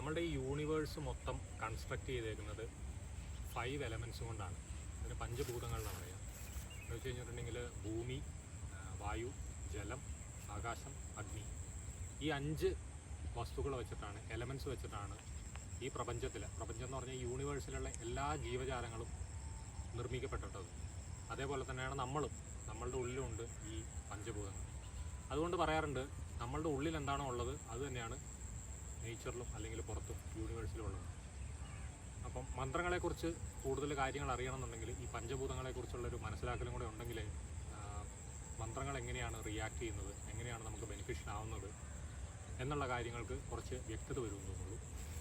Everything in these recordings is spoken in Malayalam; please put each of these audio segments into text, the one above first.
നമ്മളുടെ ഈ യൂണിവേഴ്സ് മൊത്തം കൺസ്ട്രക്റ്റ് ചെയ്തേക്കുന്നത് 5 എലമെൻറ്റ്സ് കൊണ്ടാണ്. അതിന് പഞ്ചഭൂതങ്ങൾ എന്ന് പറയാം. എന്ന് വെച്ച് കഴിഞ്ഞിട്ടുണ്ടെങ്കിൽ ഭൂമി, വായു, ജലം, ആകാശം, അഗ്നി. ഈ 5 വസ്തുക്കൾ വെച്ചിട്ടാണ്, എലമെൻറ്റ്സ് വെച്ചിട്ടാണ് ഈ പ്രപഞ്ചം എന്ന് പറഞ്ഞാൽ യൂണിവേഴ്സിലുള്ള എല്ലാ ജീവജാലങ്ങളും നിർമ്മിക്കപ്പെട്ടിട്ടത്. അതേപോലെ തന്നെയാണ് നമ്മളുടെ ഉള്ളിലുണ്ട് ഈ പഞ്ചഭൂതങ്ങൾ. അതുകൊണ്ട് പറയാറുണ്ട്, നമ്മളുടെ ഉള്ളിൽ എന്താണോ ഉള്ളത് അത് തന്നെയാണ് നേച്ചറിലും അല്ലെങ്കിൽ പുറത്തും യൂണിവേഴ്സിലും ഉള്ളത്. അപ്പം മന്ത്രങ്ങളെക്കുറിച്ച് കൂടുതൽ കാര്യങ്ങൾ അറിയണമെന്നുണ്ടെങ്കിൽ ഈ പഞ്ചഭൂതങ്ങളെക്കുറിച്ചുള്ളൊരു മനസ്സിലാക്കലും കൂടെ ഉണ്ടെങ്കിൽ മന്ത്രങ്ങൾ എങ്ങനെയാണ് റിയാക്ട് ചെയ്യുന്നത്, എങ്ങനെയാണ് നമുക്ക് ബെനിഫിഷ്യൽ ആവുന്നത് എന്നുള്ള കാര്യങ്ങൾക്ക് കുറച്ച് വ്യക്തത വരുമെന്ന് തോന്നുള്ളൂ.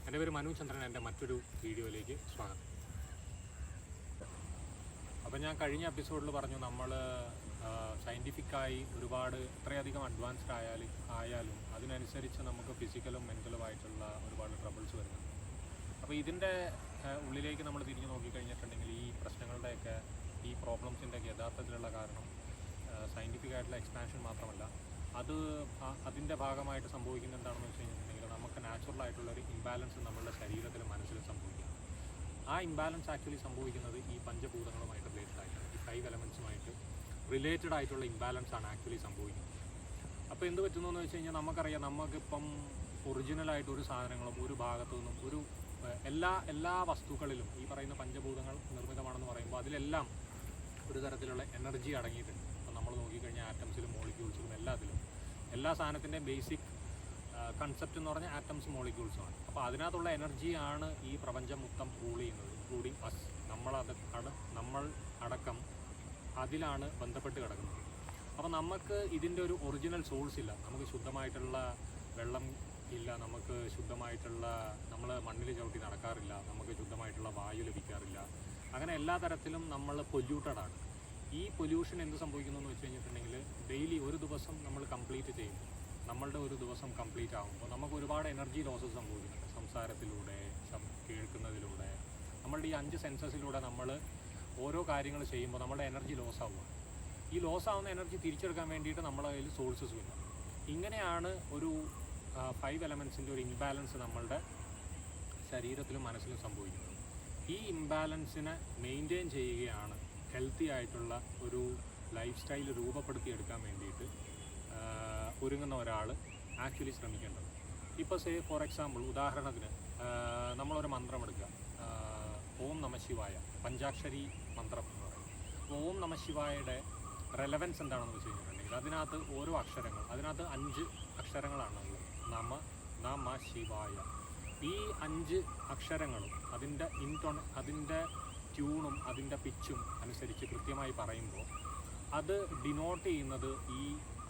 എൻ്റെ പേര് മനു ചന്ദ്രൻ. എൻ്റെ മറ്റൊരു വീഡിയോയിലേക്ക് സ്വാഗതം. അപ്പം ഞാൻ കഴിഞ്ഞ എപ്പിസോഡിൽ പറഞ്ഞു, നമ്മൾ സയൻറ്റിഫിക്കായി ഒരുപാട് എത്രയധികം അഡ്വാൻസ്ഡ് ആയാലും അതിനനുസരിച്ച് നമുക്ക് ഫിസിക്കലും മെൻ്റലുമായിട്ടുള്ള ഒരുപാട് ട്രബിൾസ് വരുന്നുണ്ട്. അപ്പോൾ ഇതിൻ്റെ ഉള്ളിലേക്ക് നമ്മൾ തിരിഞ്ഞു നോക്കിക്കഴിഞ്ഞിട്ടുണ്ടെങ്കിൽ ഈ പ്രശ്നങ്ങളുടെയൊക്കെ, ഈ പ്രോബ്ലംസിൻ്റെയൊക്കെ യഥാർത്ഥത്തിലുള്ള കാരണം സയൻറ്റിഫിക്കായിട്ടുള്ള എക്സ്പാൻഷൻ മാത്രമല്ല, അതിൻ്റെ ഭാഗമായിട്ട് സംഭവിക്കുന്നത് എന്താണെന്ന് വെച്ച് കഴിഞ്ഞിട്ടുണ്ടെങ്കിൽ നമുക്ക് നാച്ചുറലായിട്ടുള്ളൊരു ഇംബാലൻസ് നമ്മളുടെ ശരീരത്തിലും മനസ്സിലും സംഭവിക്കുക. ആ ഇംബാലൻസ് ആക്ച്വലി സംഭവിക്കുന്നത് ഈ പഞ്ചഭൂതങ്ങളുമായിട്ട് റിലേറ്റഡ് ആയിട്ട്, ഈ 5 എലമെൻറ്റ്സുമായിട്ട് റിലേറ്റഡ് ആയിട്ടുള്ള ഇംബാലൻസ് ആണ് ആക്ച്വലി സംഭവിക്കുന്നത്. അപ്പോൾ എന്ത് പറ്റുന്നു എന്ന് വെച്ച് കഴിഞ്ഞാൽ നമുക്കറിയാം, നമുക്കിപ്പം ഒറിജിനലായിട്ട് ഒരു സാധനങ്ങളും ഒരു ഭാഗത്തു നിന്നും എല്ലാ വസ്തുക്കളിലും ഈ പറയുന്ന പഞ്ചഭൂതങ്ങൾ നിർമ്മിതമാണെന്ന് പറയുമ്പോൾ അതിലെല്ലാം ഒരു തരത്തിലുള്ള എനർജി അടങ്ങിയിട്ടുണ്ട്. അപ്പോൾ നമ്മൾ നോക്കിക്കഴിഞ്ഞാൽ ആറ്റംസിലും മോളിക്യൂൾസിലും എല്ലാ സാധനത്തിൻ്റെയും ബേസിക് കൺസെപ്റ്റ് എന്ന് പറഞ്ഞാൽ ആറ്റംസ് മോളിക്യൂൾസുമാണ്. അപ്പോൾ അതിനകത്തുള്ള എനർജിയാണ് ഈ പ്രപഞ്ചം മൊത്തം റൂൾ ചെയ്യുന്നത്, ഇൻക്ലൂഡിങ് അസ്. നമ്മൾ അടക്കം അതിലാണ് ബന്ധപ്പെട്ട് കിടക്കുന്നത്. അപ്പോൾ നമുക്ക് ഇതിൻ്റെ ഒരു ഒറിജിനൽ സോഴ്സ് ഇല്ല. നമുക്ക് ശുദ്ധമായിട്ടുള്ള വെള്ളം ഇല്ല, നമുക്ക് ശുദ്ധമായിട്ടുള്ള, നമ്മൾ മണ്ണിൽ ചവിട്ടി നടക്കാറില്ല, നമുക്ക് ശുദ്ധമായിട്ടുള്ള വായു ലഭിക്കാറില്ല. അങ്ങനെ എല്ലാ തരത്തിലും നമ്മൾ പൊല്യൂട്ടഡാണ്. ഈ പൊല്യൂഷൻ എന്ത് സംഭവിക്കുന്നു എന്ന് വെച്ച് കഴിഞ്ഞിട്ടുണ്ടെങ്കിൽ ഡെയിലി ഒരു ദിവസം നമ്മൾ കംപ്ലീറ്റ് ചെയ്യുമ്പോൾ, നമ്മളുടെ ഒരു ദിവസം കംപ്ലീറ്റ് ആകുമ്പോൾ നമുക്ക് ഒരുപാട് എനർജി ലോസസ് സംഭവിക്കുന്നുണ്ട്. സംസാരത്തിലൂടെ, കേൾക്കുന്നതിലൂടെ, നമ്മളുടെ ഈ 5 സെൻസസിലൂടെ നമ്മൾ ഓരോ കാര്യങ്ങൾ ചെയ്യുമ്പോൾ നമ്മുടെ എനർജി ലോസ് ആവുക. ഈ ലോസ് ആവുന്ന എനർജി തിരിച്ചെടുക്കാൻ വേണ്ടിയിട്ട് നമ്മളെ കയ്യിൽ സോഴ്സസ് ഇല്ല. ഇങ്ങനെയാണ് ഒരു 5 എലമെൻറ്റ്സിൻ്റെ ഒരു ഇംബാലൻസ് നമ്മളുടെ ശരീരത്തിലും മനസ്സിലും സംഭവിക്കുന്നത്. ഈ ഇംബാലൻസിനെ മെയിൻറ്റെയിൻ ചെയ്യുകയാണ് ഹെൽത്തി ആയിട്ടുള്ള ഒരു ലൈഫ് സ്റ്റൈൽ രൂപപ്പെടുത്തിയെടുക്കാൻ വേണ്ടിയിട്ട് ഒരുങ്ങുന്ന ഒരാൾ ആക്ച്വലി ശ്രമിക്കേണ്ടത്. ഇപ്പോൾ ഫോർ എക്സാമ്പിൾ, ഉദാഹരണത്തിന് നമ്മളൊരു മന്ത്രം എടുക്കുക, ഓം നമഃശിവായ, പഞ്ചാക്ഷരി മന്ത്രം എന്ന് പറയും. അപ്പോൾ ഓം നമഃശിവായയുടെ റെലവൻസ് എന്താണെന്ന് വെച്ച് കഴിഞ്ഞിട്ടുണ്ടെങ്കിൽ അതിനകത്ത് ഓരോ അക്ഷരങ്ങൾ, അതിനകത്ത് 5 അക്ഷരങ്ങളാണുള്ളത്. നമ ശിവായ. ഈ 5 അക്ഷരങ്ങളും അതിൻ്റെ ട്യൂണും അതിൻ്റെ പിച്ചും അനുസരിച്ച് കൃത്യമായി പറയുമ്പോൾ അത് ഡിനോട്ട് ചെയ്യുന്നത് ഈ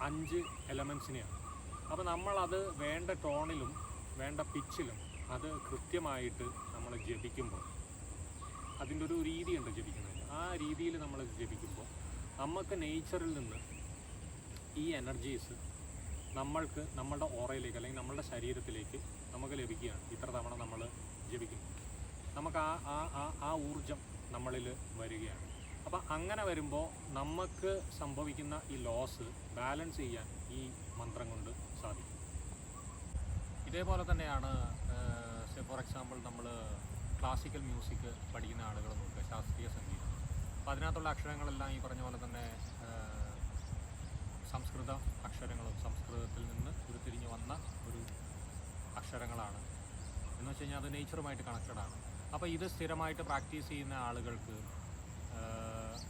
5 എലമെൻറ്റ്സിനെയാണ്. അപ്പോൾ നമ്മളത് വേണ്ട ടോണിലും വേണ്ട പിച്ചിലും അത് കൃത്യമായിട്ട് നമ്മൾ ജപിക്കുമ്പോൾ, അതിൻ്റെ ഒരു രീതിയുണ്ട് ജപിക്കുന്നതിന്. ആ രീതിയിൽ നമ്മൾ ജപിക്കുമ്പോൾ നമുക്ക് നേച്ചറിൽ നിന്ന് ഈ എനർജീസ് നമ്മളുടെ ഓറയിലേക്ക് അല്ലെങ്കിൽ നമ്മളുടെ ശരീരത്തിലേക്ക് നമുക്ക് ലഭിക്കുകയാണ്. ഇത്ര തവണ നമ്മൾ ജപിക്കുന്നു, നമുക്ക് ആ ഊർജം നമ്മളിൽ വരികയാണ്. അപ്പം അങ്ങനെ വരുമ്പോൾ നമുക്ക് സംഭവിക്കുന്ന ഈ ലോസ് ബാലൻസ് ചെയ്യാൻ ഈ മന്ത്രം കൊണ്ട് സാധിക്കും. ഇതേപോലെ തന്നെയാണ് ഫോർ എക്സാമ്പിൾ നമ്മൾ ക്ലാസിക്കൽ മ്യൂസിക് പഠിക്കുന്ന ആളുകൾ നോക്കുക, ശാസ്ത്രീയ സംഗീതം. അപ്പോൾ അതിനകത്തുള്ള അക്ഷരങ്ങളെല്ലാം ഈ പറഞ്ഞ പോലെ തന്നെ സംസ്കൃത അക്ഷരങ്ങളും സംസ്കൃതത്തിൽ നിന്ന് ഉരുത്തിരിഞ്ഞ് വന്ന ഒരു അക്ഷരങ്ങളാണ്. എന്ന് വെച്ച് കഴിഞ്ഞാൽ അത് നേച്ചറുമായിട്ട് കണക്റ്റഡാണ്. അപ്പോൾ ഇത് സ്ഥിരമായിട്ട് പ്രാക്ടീസ് ചെയ്യുന്ന ആളുകൾക്ക്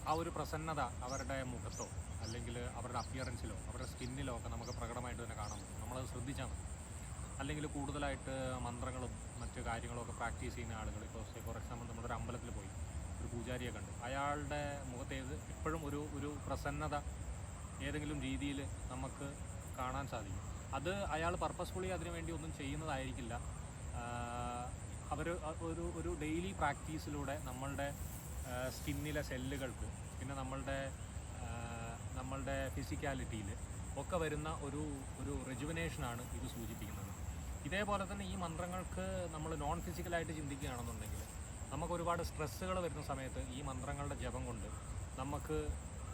ആ ഒരു പ്രസന്നത അവരുടെ മുഖത്തോ അല്ലെങ്കിൽ അവരുടെ അപ്പിയറൻസിലോ അവരുടെ സ്കിന്നിലോ ഒക്കെ നമുക്ക് പ്രകടമായിട്ട് തന്നെ കാണാൻ പറ്റും. നമ്മളത് ശ്രദ്ധിച്ചാൽ മതി. അല്ലെങ്കിൽ കൂടുതലായിട്ട് മന്ത്രങ്ങളും മറ്റു കാര്യങ്ങളൊക്കെ പ്രാക്ടീസ് ചെയ്യുന്ന ആളുകൾ, ഇപ്പോൾ ഫോർ എക്സാമ്പിൾ നമ്മളൊരു അമ്പലത്തിൽ പോയി ഒരു പൂജാരിയെ കണ്ട്, അയാളുടെ മുഖത്തേത് എപ്പോഴും ഒരു പ്രസന്നത ഏതെങ്കിലും രീതിയിൽ നമുക്ക് കാണാൻ സാധിക്കും. അത് അയാൾ പർപ്പസ്ഫുള്ളി അതിനു വേണ്ടി ഒന്നും ചെയ്യുന്നതായിരിക്കില്ല. അവർ ഒരു ഡെയിലി പ്രാക്ടീസിലൂടെ നമ്മളുടെ സ്കിന്നിലെ സെല്ലുകൾക്ക്, പിന്നെ നമ്മളുടെ ഫിസിക്കാലിറ്റിയിൽ ഒക്കെ വരുന്ന ഒരു റെജുവിനേഷനാണ് ഇത് സൂചിപ്പിക്കുന്നത്. ഇതേപോലെ തന്നെ ഈ മന്ത്രങ്ങൾക്ക് നമ്മൾ നോൺ ഫിസിക്കലായിട്ട് ചിന്തിക്കുകയാണെന്നുണ്ടെങ്കിൽ നമുക്ക് ഒരുപാട് സ്ട്രെസ്സുകൾ വരുന്ന സമയത്ത് ഈ മന്ത്രങ്ങളുടെ ജപം കൊണ്ട്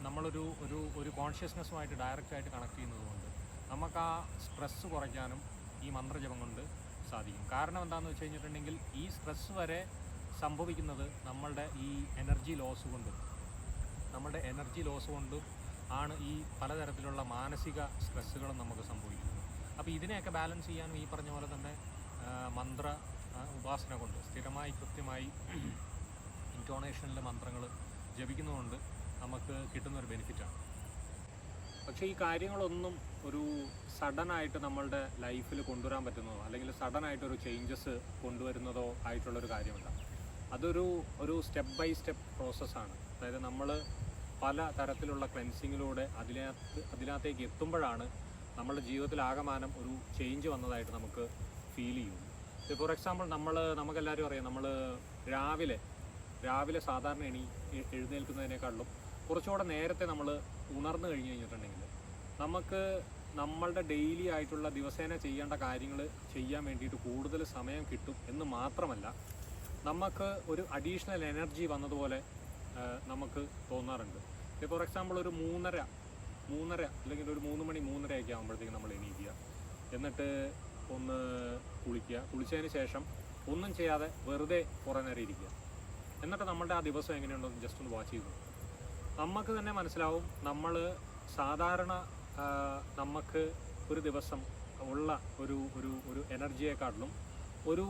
നമ്മളൊരു കോൺഷ്യസ്നെസ്സുമായിട്ട് ഡയറക്റ്റായിട്ട് കണക്ട് ചെയ്യുന്നത് കൊണ്ട് നമുക്ക് ആ സ്ട്രെസ്സ് കുറയ്ക്കാനും ഈ മന്ത്രജപം കൊണ്ട് സാധിക്കും. കാരണം എന്താണെന്ന് വെച്ച് കഴിഞ്ഞിട്ടുണ്ടെങ്കിൽ ഈ സ്ട്രെസ് വരെ സംഭവിക്കുന്നത് നമ്മളുടെ ഈ എനർജി ലോസ് കൊണ്ടും ആണ് ഈ പലതരത്തിലുള്ള മാനസിക സ്ട്രെസ്സുകളും നമുക്ക് സംഭവിക്കുന്നത്. അപ്പോൾ ഇതിനെയൊക്കെ ബാലൻസ് ചെയ്യാനും ഈ പറഞ്ഞ പോലെ തന്നെ മന്ത്ര ഉപാസന കൊണ്ട് സ്ഥിരമായി കൃത്യമായി ഇൻറ്റോണേഷനിൽ മന്ത്രങ്ങൾ ജപിക്കുന്നതുകൊണ്ട് നമുക്ക് കിട്ടുന്നൊരു ബെനിഫിറ്റാണ്. പക്ഷേ ഈ കാര്യങ്ങളൊന്നും ഒരു സഡനായിട്ട് നമ്മളുടെ ലൈഫിൽ കൊണ്ടുവരാൻ പറ്റുന്നതോ അല്ലെങ്കിൽ സഡനായിട്ടൊരു ചേഞ്ചസ് കൊണ്ടുവരുന്നതോ ആയിട്ടുള്ളൊരു കാര്യമല്ല. അതൊരു സ്റ്റെപ്പ് ബൈ സ്റ്റെപ്പ് പ്രോസസ്സാണ്. അതായത് നമ്മൾ പല തരത്തിലുള്ള ക്ലെൻസിങ്ങിലൂടെ അതിനകത്തേക്ക് എത്തുമ്പോഴാണ് നമ്മളുടെ ജീവിതത്തിൽ ആകമാനം ഒരു ചേഞ്ച് വന്നതായിട്ട് നമുക്ക് ഫീൽ ചെയ്യും. ഫോർ എക്സാമ്പിൾ നമുക്കെല്ലാവരും അറിയാം, നമ്മൾ രാവിലെ സാധാരണ എഴുന്നേൽക്കുന്നതിനേക്കാളും കുറച്ചുകൂടെ നേരത്തെ നമ്മൾ ഉണർന്നു കഴിഞ്ഞിട്ടുണ്ടെങ്കിൽ നമുക്ക് നമ്മളുടെ ഡെയിലി ആയിട്ടുള്ള ദിവസേന ചെയ്യേണ്ട കാര്യങ്ങൾ ചെയ്യാൻ വേണ്ടിയിട്ട് കൂടുതൽ സമയം കിട്ടും എന്ന് മാത്രമല്ല, നമുക്ക് ഒരു അഡീഷണൽ എനർജി വന്നതുപോലെ നമുക്ക് തോന്നാറുണ്ട്. ഫോർ എക്സാമ്പിൾ ഒരു മൂന്നര അല്ലെങ്കിൽ ഒരു 3 മണി 3:30 ആകുമ്പോഴത്തേക്കും നമ്മൾ എണീക്കുക, എന്നിട്ട് ഒന്ന് കുളിച്ചതിന് ശേഷം ഒന്നും ചെയ്യാതെ വെറുതെ കുറേ നേരം ഇരിക്കുക, എന്നിട്ട് നമ്മളുടെ ആ ദിവസം എങ്ങനെയുണ്ടോ ജസ്റ്റ് ഒന്ന് വാച്ച് ചെയ്തു നമുക്ക് തന്നെ മനസ്സിലാവും. നമ്മൾ സാധാരണ നമുക്ക് ഒരു ദിവസം ഉള്ള ഒരു എനർജിയെക്കാട്ടിലും ഒരു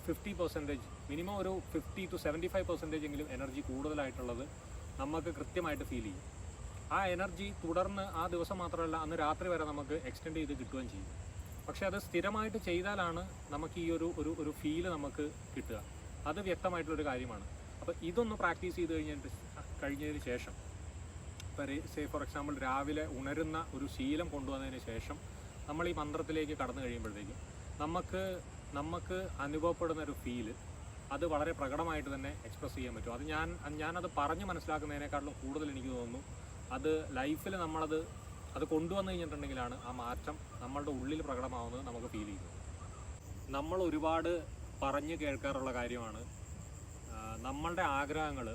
50% മിനിമം ഒരു 50 to 75% എങ്കിലും എനർജി കൂടുതലായിട്ടുള്ളത് നമുക്ക് കൃത്യമായിട്ട് ഫീൽ ചെയ്യും. ആ എനർജി തുടർന്ന് ആ ദിവസം മാത്രമല്ല അന്ന് രാത്രി വരെ നമുക്ക് എക്സ്റ്റെൻഡ് ചെയ്ത് കിട്ടുകയും ചെയ്യും. പക്ഷേ അത് സ്ഥിരമായിട്ട് ചെയ്താലാണ് നമുക്ക് ഈ ഒരു ഫീല് നമുക്ക് കിട്ടുക. അത് വ്യക്തമായിട്ടുള്ളൊരു കാര്യമാണ്. അപ്പോൾ ഇതൊന്ന് പ്രാക്ടീസ് ചെയ്ത് കഴിഞ്ഞതിന് ശേഷം, ഇപ്പോൾ ഫോർ എക്സാമ്പിൾ രാവിലെ ഉണരുന്ന ഒരു ശീലം കൊണ്ടുവന്നതിന് ശേഷം നമ്മൾ ഈ മന്ത്രത്തിലേക്ക് കടന്നു കഴിയുമ്പോഴത്തേക്കും നമുക്ക് അനുഭവപ്പെടുന്ന ഒരു ഫീല് അത് വളരെ പ്രകടമായിട്ട് തന്നെ എക്സ്പ്രസ് ചെയ്യാൻ പറ്റും. അത് ഞാനത് പറഞ്ഞ് മനസ്സിലാക്കുന്നതിനേക്കാളും കൂടുതൽ എനിക്ക് തോന്നുന്നു അത് ലൈഫിൽ അത് കൊണ്ടുവന്നു കഴിഞ്ഞിട്ടുണ്ടെങ്കിലാണ് ആ മാറ്റം നമ്മളുടെ ഉള്ളിൽ പ്രകടമാവുന്നത് നമുക്ക് ഫീൽ ചെയ്യുന്നത്. നമ്മൾ ഒരുപാട് പറഞ്ഞു കേൾക്കാറുള്ള കാര്യമാണ്, നമ്മളുടെ ആഗ്രഹങ്ങൾ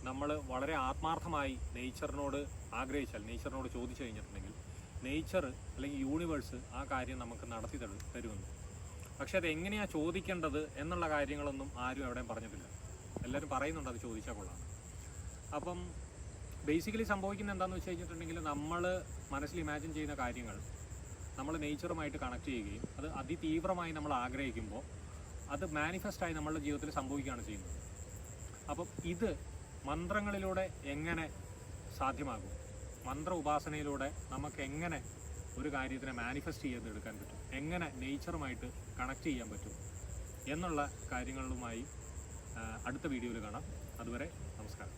നമ്മൾ വളരെ ആത്മാർത്ഥമായി നേച്ചറിനോട് ചോദിച്ചു കഴിഞ്ഞിട്ടുണ്ടെങ്കിൽ നേച്ചർ അല്ലെങ്കിൽ യൂണിവേഴ്സ് ആ കാര്യം നമുക്ക് നടത്തി തരുമെന്ന്. പക്ഷെ അത് എങ്ങനെയാണ് ചോദിക്കേണ്ടത് എന്നുള്ള കാര്യങ്ങളൊന്നും ആരും എവിടെയും പറഞ്ഞിട്ടില്ല. എല്ലാവരും പറയുന്നുണ്ട് അത് ചോദിച്ചാൽ കൊള്ളാം. അപ്പം ബേസിക്കലി സംഭവിക്കുന്നത് എന്താണെന്ന് വെച്ച് കഴിഞ്ഞിട്ടുണ്ടെങ്കിൽ നമ്മൾ മനസ്സിൽ ഇമാജിൻ ചെയ്യുന്ന കാര്യങ്ങൾ നമ്മൾ നേച്ചറുമായിട്ട് കണക്ട് ചെയ്യുകയും അത് അതിതീവ്രമായി നമ്മൾ ആഗ്രഹിക്കുമ്പോൾ അത് മാനിഫെസ്റ്റായി നമ്മളുടെ ജീവിതത്തിൽ സംഭവിക്കുകയാണ് ചെയ്യുന്നത്. അപ്പം ഇത് മന്ത്രങ്ങളിലൂടെ എങ്ങനെ സാധ്യമാകും, മന്ത്ര ഉപാസനയിലൂടെ നമുക്ക് എങ്ങനെ ഒരു കാര്യത്തിനെ മാനിഫെസ്റ്റ് ചെയ്തെടുക്കാൻ പറ്റും, എങ്ങനെ നേച്ചറുമായിട്ട് കണക്ട് ചെയ്യാൻ പറ്റും എന്നുള്ള കാര്യങ്ങളുമായി അടുത്ത വീഡിയോയിൽ കാണാം. അതുവരെ നമസ്കാരം.